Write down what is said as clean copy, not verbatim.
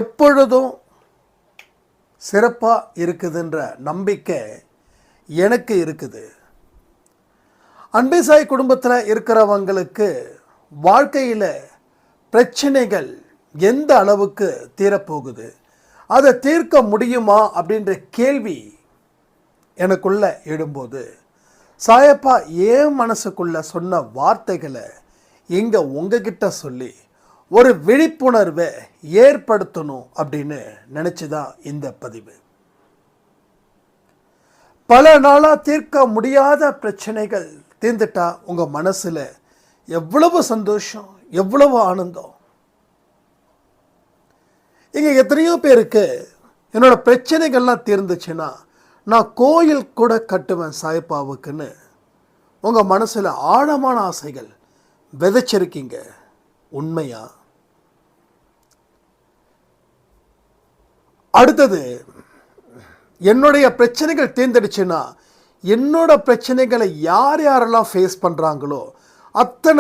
எப்பொழுதும் சிறப்பாக இருக்குதுன்ற நம்பிக்கை எனக்கு இருக்குது. அன்பேசாய் குடும்பத்தில் இருக்கிறவங்களுக்கு வாழ்க்கையில் பிரச்சனைகள் எந்த அளவுக்கு தீரப்போகுது, அதை தீர்க்க முடியுமா அப்படின்ற கேள்வி எனக்குள்ள எழும்போது சாயப்பா ஏன் மனசுக்குள்ள சொன்ன வார்த்தைகளை இங்கே உங்ககிட்ட சொல்லி ஒரு விழிப்புணர்வை ஏற்படுத்தணும் அப்படின்னு நினச்சி தான் இந்த பதிவு. பல நாளாக தீர்க்க முடியாத பிரச்சனைகள் தீர்ந்துட்டா உங்கள் மனசில் எவ்வளவு சந்தோஷம், எவ்வளவு ஆனந்தம். இங்கே எத்தனையோ பேருக்கு என்னோட பிரச்சனைகள்லாம் தீர்ந்துச்சுன்னா நான் கோயில் கூட கட்டுவேன் சாயப்பாவுக்குன்னு உங்கள் மனசில் ஆழமான ஆசைகள் விதைச்சிருக்கீங்க. உண்மையா? அடுத்தது, என்னுடைய பிரச்சனைகள் தீர்ந்துடுச்சுன்னா என்னோட பிரச்சனைகளை யார் யாரெல்லாம் ஃபேஸ் பண்ணுறாங்களோ அத்தனை